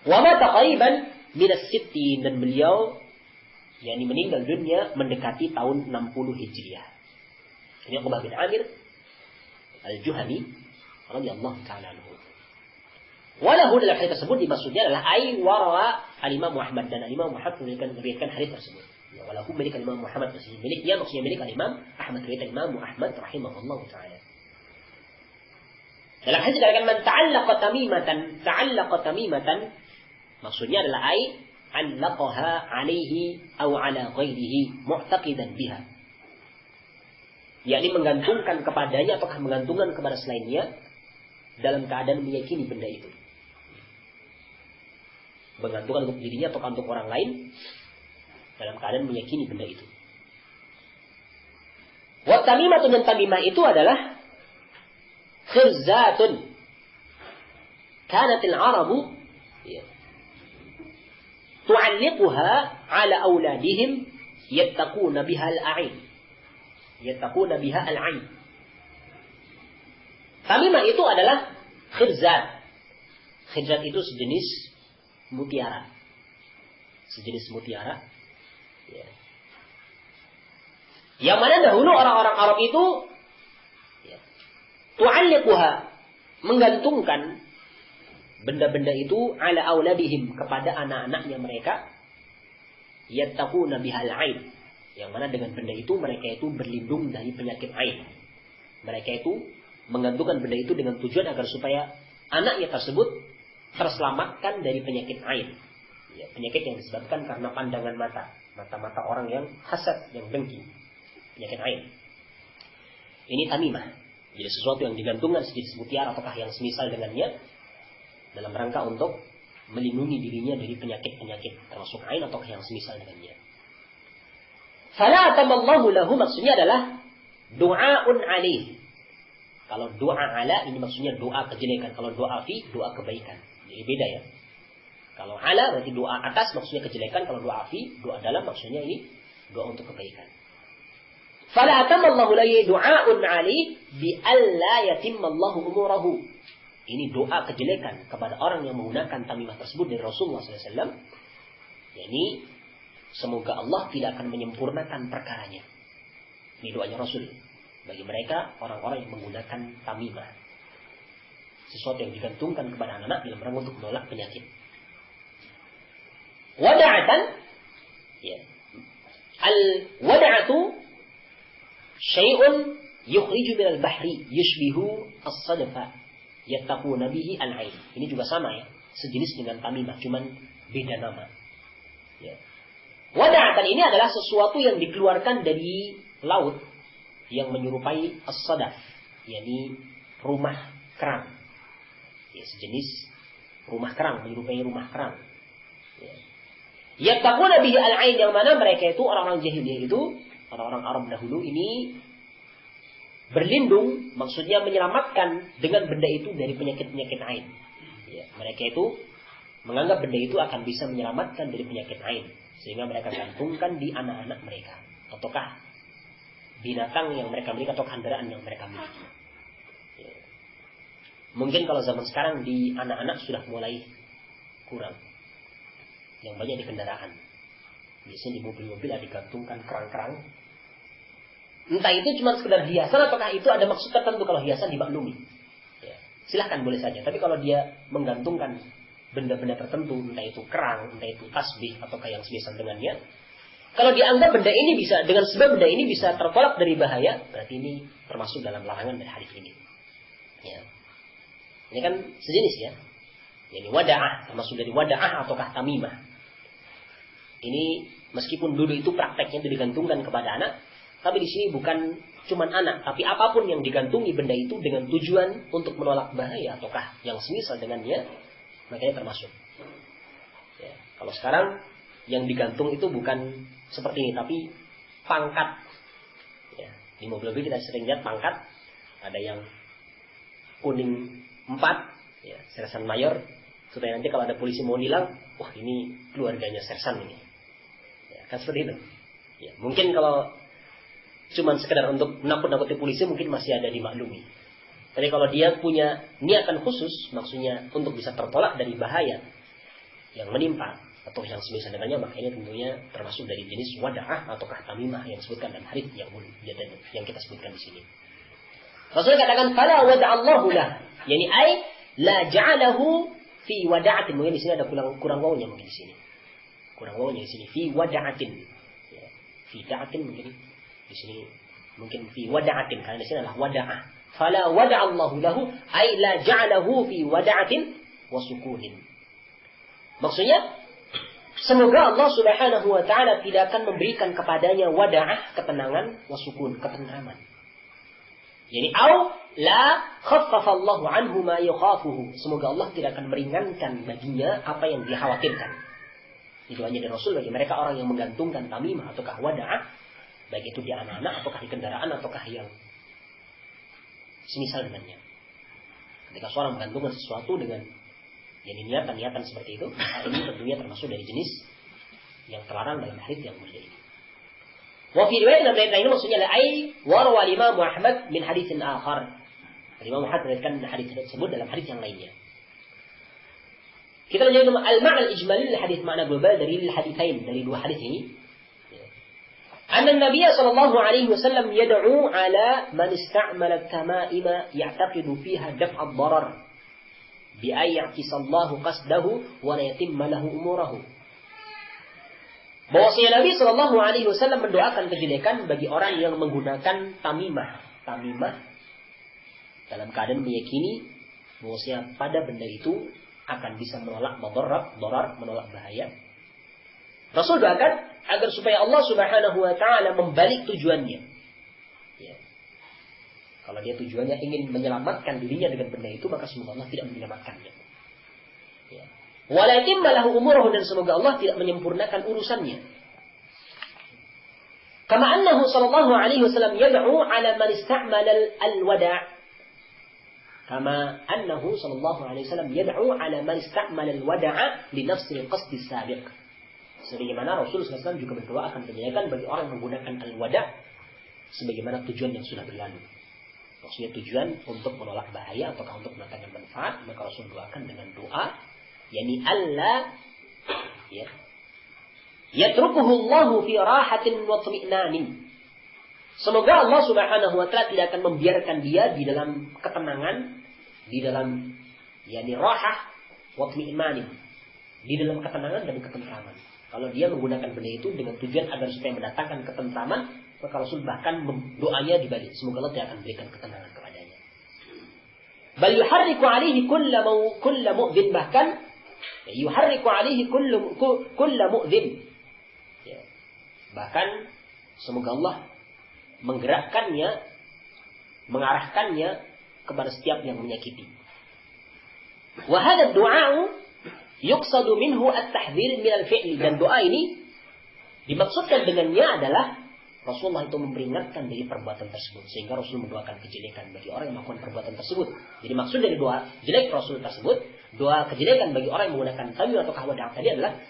[SPEAKER 1] Wa mata qariban minas sittin, dan beliau yakni meninggal dunia mendekati tahun 60 Hijriah. Ini Uqbah bin Amir Al-Juhani radhiyallahu ta'ala anhu. Walahu dalam hadis tersebut dimaksudnya adalah ai wara'a al-Imam Muhammad, dan Imam Muhammad meriwayatkan hadis tersebut. Ya, walahu milik Imam Muhammad, miliknya maksudnya milik Imam Ahmad, riwayat Imam Ahmad rahimahullahu ta'ala. Dalam hadis dikatakan man ta'allaqa tamimatan, maksudnya adalah ai allaqaha alaihi aw ala ghairihi mu'taqidan biha, yakni menggantungkan kepadanya ataukah menggantungkan kepada selainnya dalam keadaan meyakini benda itu. Menggantungkan untuk dirinya atau untuk orang lain dalam keadaan meyakini benda itu. Wa tamimatun, dan tamimah itu adalah khirzatun kanatil arabu tu'alliquha ala auladihim yattaquna biha al-a'in. Yattaquna biha al-'ain. Tamimah itu adalah khirzat. Khirzat itu sejenis mutiara. Sejenis mutiara. Ya. Yang mana dahulu orang-orang Arab itu tu'alliquha, menggantungkan benda-benda itu ala auladihim, kepada anak-anaknya mereka, yattaquna bihal ain, yang mana dengan benda itu mereka itu berlindung dari penyakit ain. Mereka itu menggantungkan benda itu dengan tujuan agar supaya anaknya tersebut terselamatkan dari penyakit ain. Ya, penyakit yang disebabkan karena pandangan mata orang yang hasad, yang dengki, penyakit ain. Ini tamimah. Jadi sesuatu yang digantungkan sejenis mutiara ataukah yang semisal dengannya, dalam rangka untuk melindungi dirinya dari penyakit-penyakit termasuk ain atau yang semisal dengannya. Fala atamallahu lahu, maksudnya adalah du'aun alaih. Kalau doa ala ini maksudnya doa kejelekan, kalau doa fi doa kebaikan. Jadi beda ya. Kalau ala berarti doa atas maksudnya kejelekan, kalau doa fi doa dalam maksudnya ini doa untuk kebaikan. Fala atamallahu lahu du'aun alaih bi alla yatimmallahu umurahu. Ini doa kejelekan kepada orang yang menggunakan tamimah tersebut dari Rasulullah SAW. Yani semoga Allah tidak akan menyempurnakan perkaranya. Ini doanya Rasul bagi mereka orang-orang yang menggunakan tamimah, sesuatu yang digantungkan kepada anak-anak dalam rangka untuk menolak penyakit. Wada'atan, ya. Al-wada'atu syai'un yukhriju minal bahri yushbihu as-sadfa yattaquna bihi al-'ain. Ini juga sama ya, sejenis dengan tamimah, cuman beda nama. Ya. Wada'atan ini adalah sesuatu yang dikeluarkan dari laut yang menyerupai as-sadaf, yakni rumah kerang. Ya, sejenis rumah kerang, menyerupai rumah kerang. Ya. Yattaquna bihi al-'ain, yang mana mereka itu orang-orang jahiliyah itu, orang-orang Arab dahulu ini berlindung, maksudnya menyelamatkan dengan benda itu dari penyakit-penyakit ain. Ya, mereka itu menganggap benda itu akan bisa menyelamatkan dari penyakit ain, sehingga mereka gantungkan di anak-anak mereka, ataukah binatang yang mereka miliki atau kendaraan yang mereka miliki. Ya. Mungkin kalau zaman sekarang di anak-anak sudah mulai kurang, yang banyak di kendaraan. Biasanya di mobil-mobil ada digantungkan kerang-kerang. Entah itu cuma sekedar hiasan ataukah itu ada maksud tertentu. Kalau hiasan dimaklumi, ya, silahkan boleh saja. Tapi kalau dia menggantungkan benda-benda tertentu, entah itu kerang, entah itu tasbih ataukah yang semisal dengannya, kalau dianggap benda ini bisa, dengan sebab benda ini bisa tertolak dari bahaya, berarti ini termasuk dalam larangan dari hadis ini. Ya. Ini kan sejenis ya. Ini wada'ah, termasuk dari wada'ah ataukah tamimah. Ini meskipun dulu itu prakteknya itu digantungkan kepada anak, tapi di sini bukan cuma anak, tapi apapun yang digantungi benda itu dengan tujuan untuk menolak bahaya ataukah yang semisal dengannya, makanya termasuk. Ya, kalau sekarang yang digantung itu bukan seperti ini, tapi pangkat. Ya, di mobil-mobil kita sering lihat pangkat, ada yang kuning 4, ya, sersan mayor, supaya nanti kalau ada polisi mau nilang, wah ini keluarganya sersan ini. Ya, kan seperti itu. Ya, mungkin kalau cuman sekedar untuk menakut-nakuti polisi mungkin masih ada dimaklumi. Tapi kalau dia punya niatan khusus, maksudnya untuk bisa tertolak dari bahaya yang menimpa, atau yang semisal dengannya, maka ini tentunya termasuk dari jenis wada'ah ataukah tamimah yang disebutkan dalam hadits yang kita sebutkan di sini. Rasulullah katakan fala wada'allahu lah, yani ai la ja'alahu fi wada'atin. Mungkin di sini ada kurang wawunya mungkin di sini. Kurang wawunya di sini fi wada'atin. Ya, fi da'atin mungkin di sini mungkin fi wada'atin karena di sini adalah wada'ah. Fala wada'allahu lahu ai la ja'alahu fi wada'atin wa sukunin. Maksudnya semoga Allah Subhanahu wa taala tidak akan memberikan kepadanya wada'ah, ketenangan, wasukun, ketentraman. Yani au la khaffafa Allah anhu ma yakhafuhu. Semoga Allah tidak akan meringankan baginya apa yang dia khawatirkan. Itu hanya dari Rasul bagi mereka orang yang menggantungkan tamimah ataukah wada'ah, baik itu di anak-anak ataukah di kendaraan ataukah yang semisal dengannya. Ketika seorang menggantungkan sesuatu dengan niatan seperti itu, maka ini tentunya termasuk dari jenis yang terlarang dalam hadits yang mulia ini. Wa fi riwayat dalam riwayat ini maksudnya la ai warwa Imam Ahmad min haditsin akhar. Imam Ahmad meriwayatkan hadits tersebut dalam hadits yang lainnya. Kita lanjut al-ma'na al-ijmali dari hadits makna global dari haditsain, dari dua hadits ini. Anna Nabi sallallahu alaihi wasallam yad'u ala man ista'mala al-tama'ima ya'taqidu fiha daf'a ad-darar bi ayyakisallahu qasdahu wa la yatimma lahu umurahu. Bahwasanya Nabi sallallahu alaihi wasallam mendoakan kejelekan bagi orang yang menggunakan tamimah dalam keadaan meyakini bahwasanya pada benda itu akan bisa menolak darar, menolak bahaya. Rasul doakan agar supaya Allah Subhanahu wa taala membalik tujuannya. Ya. Kalau dia tujuannya ingin menyelamatkan dirinya dengan benda itu, maka semoga Allah tidak menyelamatkannya. Ya. Walakin malahu umurahu, dan semoga Allah tidak menyempurnakan urusannya. Kama annahu sallallahu alaihi wasallam yad'u ala man ista'mala al-wada'. Kama annahu sallallahu alaihi wasallam yad'u ala man ista'mala al-wada'a li nafsi al-qasd as-sabiq. Sebagaimana Rasul SAW juga berdoa akan kejelekan bagi orang yang menggunakan al-wada' sebagaimana tujuan yang sudah berlalu. Maksudnya tujuan untuk menolak bahaya atau untuk mendatangkan manfaat, maka Rasul doakan dengan doa, yakni Allah ya yatrukuhu Allahu fi rahatin wa tuma'nanin. Semoga Allah Subhanahu wa taala tidak akan membiarkan dia di dalam ketenangan, di dalam yakni rahah wa tuma'nanin, di dalam ketenangan dan ketentraman. Kalau dia menggunakan benda itu dengan tujuan agar supaya mendatangkan ketentraman, maka Rasul bahkan doanya dibalik, semoga Allah tidak akan berikan ketenangan kepadanya. Bal yuharriku alaihi kulla mu'dhin, bahkan yuharriku alaihi kulla mu'dhin. Ya. Bahkan semoga Allah menggerakkannya, mengarahkannya kepada setiap yang menyakiti. Wa hadha ad-du'a yuqsadu minhu at-tahdhir min al-fi'li, dan doa ini dimaksudkan dengannya adalah Rasulullah itu memperingatkan dari perbuatan tersebut, sehingga Rasul mendoakan kejelekan bagi orang yang melakukan perbuatan tersebut. Jadi maksud dari doa jelek Rasul tersebut, doa kejelekan bagi orang yang menggunakan tamim atau wada' tadi adalah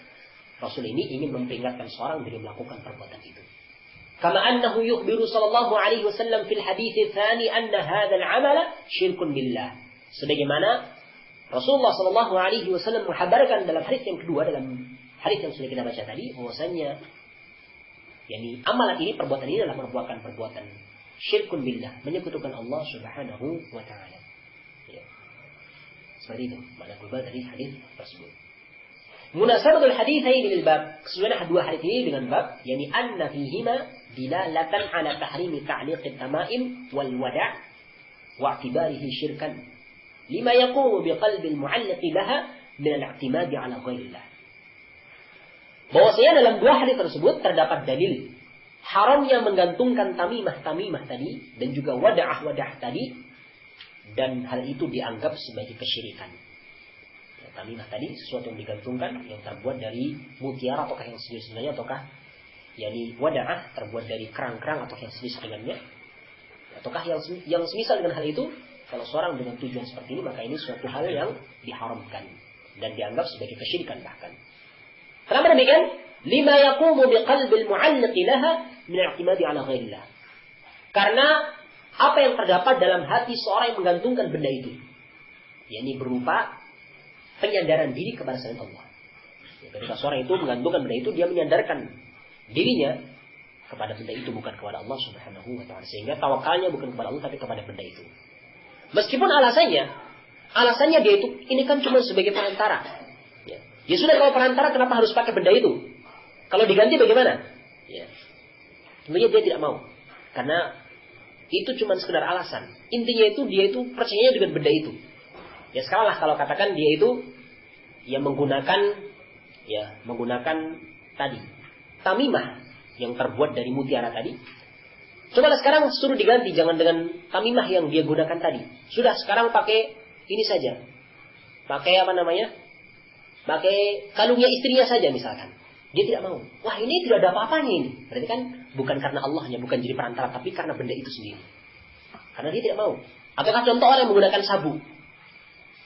[SPEAKER 1] Rasul ini ingin memperingatkan seorang dari melakukan perbuatan itu. Kama annahu yukhbiru sallallahu alaihi wasallam fil hadits tsani anna hadzal 'amala syirkun billah. Sebagaimana Rasulullah sallallahu alaihi wasallam menghabarkan dalam hadis yang kedua, dalam hadis yang sudah kita baca tadi, bahwasanya yakni amalan ini, perbuatan ini adalah merupakan perbuatan syirkun billah, menyekutukan Allah Subhanahu wa taala. Ya. Seperti itu makna global dari hadis tersebut. Munasabatul haditsain lil bab, kesesuaian dua hadis ini dengan bab, yakni anna fihima dilalatan ala tahrimi ta'liq at-tama'im wal wada' wa i'tibarihi syirkan lima yaqumu biqalbil mu'alliq laha min al-i'timadi ala ghairillah. Bahwasanya dalam dua hadis tersebut terdapat dalil haramnya menggantungkan tamimah tadi dan juga wada'ah tadi, dan hal itu dianggap sebagai kesyirikan. Ya, tamimah tadi sesuatu yang digantungkan yang terbuat dari mutiara ataukah yang sejenisnya, ataukah yakni wada'ah terbuat dari kerang-kerang atau yang sejenis dengannya, ataukah yang semisal dengan hal itu. Kalau seorang dengan tujuan seperti ini, maka ini suatu hal yang diharamkan dan dianggap sebagai kesyirikan bahkan. Kenapa demikian? Lima yaqumu biqalbil mu'alliq laha min i'timadi ala ghairillah. Karena apa yang terdapat dalam hati seorang yang menggantungkan benda itu, yakni berupa penyandaran diri kepada selain Allah. Ya, Ketika seorang itu menggantungkan benda itu, dia menyandarkan dirinya kepada benda itu, bukan kepada Allah Subhanahu wa ta'ala. Sehingga tawakalnya bukan kepada Allah, tapi kepada benda itu. Meskipun alasannya dia itu, ini kan cuma sebagai perantara. Ya sudah, kalau perantara kenapa harus pakai benda itu? Kalau diganti bagaimana? Ya. Tentunya dia tidak mau. Karena itu cuma sekedar alasan. Intinya itu, dia itu percayanya dengan benda itu. Ya sekarang lah kalau katakan dia itu yang menggunakan tadi tamimah yang terbuat dari mutiara tadi. Cobalah sekarang suruh diganti, jangan dengan tamimah yang dia gunakan tadi. Sudah, sekarang pakai ini saja. Pakai pakai kalungnya istrinya saja misalkan. Dia tidak mau. Wah, ini tidak ada apa-apanya ini. Berarti kan bukan karena Allahnya, bukan jadi perantara, tapi karena benda itu sendiri. Karena dia tidak mau. Ataukah contoh orang yang menggunakan sabuk.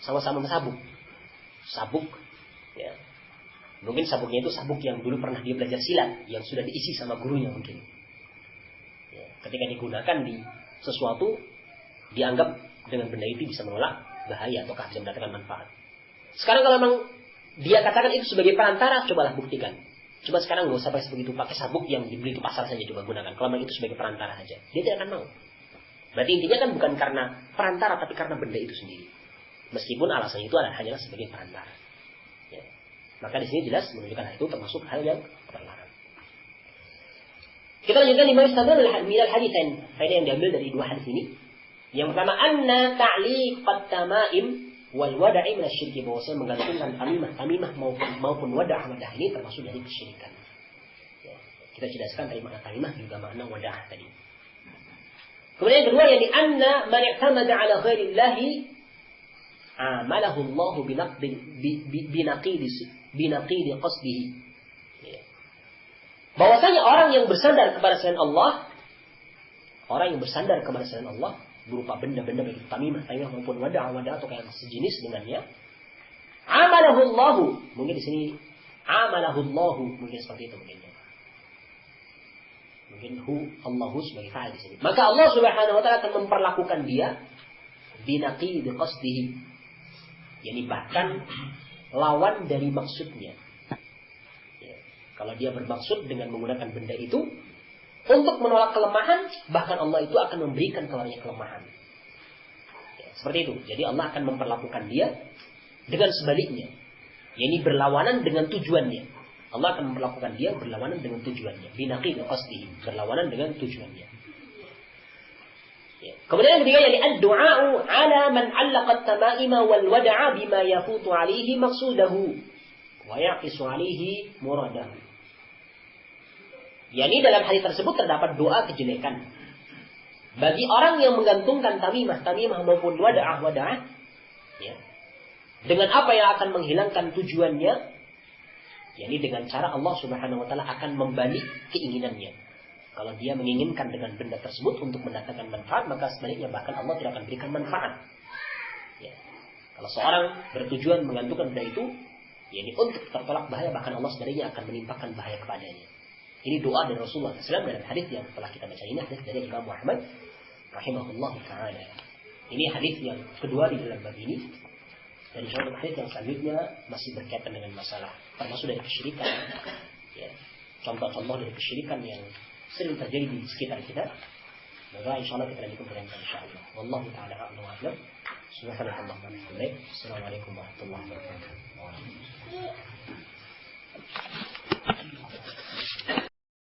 [SPEAKER 1] Sama-sama sabuk. Sabuk. Ya. Mungkin sabuknya itu sabuk yang dulu pernah dia belajar silat, yang sudah diisi sama gurunya mungkin. Ya. Ketika digunakan di sesuatu, dianggap dengan benda itu bisa menolak bahaya ataukah bisa mendatangkan manfaat. Sekarang kalau memang dia katakan itu sebagai perantara, cobalah buktikan. Coba sekarang nggak usah pakai begitu, pakai sabuk yang dibeli di pasar saja, coba gunakan. Kalau memang itu sebagai perantara saja, dia tidak akan mau. Berarti intinya kan bukan karena perantara, tapi karena benda itu sendiri. Meskipun alasannya itu hanyalah sebagai perantara. Ya. Maka di sini jelas menunjukkan hal itu termasuk hal yang terlarang. Kita lanjutkan lima istadul minal haditsain. Faedah yang diambil dari dua hadis ini. Yang pertama, anna ta'liqat tamaim wal wada'i min asyirki, bahwasanya menggantungkan tamimah maupun wadah ini termasuk dari kesyirikan. Ya. Kita jelaskan tadi makna tamimah juga makna wadah tadi. Kemudian yang kedua, yakni anna man i'tamada 'ala ghairillahi amalahu Allah binaqidi qasdihi. Ya. Bahwasanya orang yang bersandar kepada selain Allah, berupa benda-benda baik tamimah maupun wadah atau yang sejenis dengannya, amalahu Allah, mungkin di sini amalahu Allah, mungkin seperti itu mungkin Allahu sebagai fa'il di sini. Maka Allah Subhanahu wa ta'ala akan memperlakukan dia binaqidi qasdihi, yakni bahkan lawan dari maksudnya. Ya. Kalau dia bermaksud dengan menggunakan benda itu untuk menolak kelemahan, bahkan Allah itu akan memberikan kepadanya kelemahan. Ya, seperti itu. Jadi Allah akan memperlakukan dia dengan sebaliknya. Yakni berlawanan dengan tujuannya. Allah akan memperlakukan dia berlawanan dengan tujuannya. Binaqid qasdihi, berlawanan dengan tujuannya. Ya. Kemudian yang ketiga, yakni ad-du'a'u 'ala man 'allaqa at-tama'ima wal wada'a bima yafutu 'alaihi maqsudahu wa yaqisu 'alaihi muradahu. Yani dalam hadis tersebut terdapat doa kejelekan bagi orang yang menggantungkan tamimah maupun wadah, ya, dengan apa yang akan menghilangkan tujuannya, yakni dengan cara Allah Subhanahu wa ta'ala akan membalik keinginannya. Kalau dia menginginkan dengan benda tersebut untuk mendatangkan manfaat, maka sebaliknya bahkan Allah tidak akan berikan manfaat. Ya. Kalau seorang bertujuan menggantungkan benda itu, yakni untuk tertolak bahaya, bahkan Allah sebaliknya akan menimpakan bahaya kepadanya. Ini doa dari Rasulullah SAW dalam hadis yang telah kita baca ini, hadis dari Imam Muhammad rahimahullah ta'ala. Ini hadis yang kedua di dalam bab ini. Dan contoh hadis yang selanjutnya masih berkaitan dengan masalah termasuk dari kesyirikan. Ya. Contoh-contoh dari kesyirikan yang sering terjadi di sekitar kita. Maka insyaallah kita lanjutkan pada insyaallah. Wallahu ta'ala a'lam wa a'lam. Subhanallah wa bihamdihi. Assalamualaikum warahmatullahi wabarakatuh.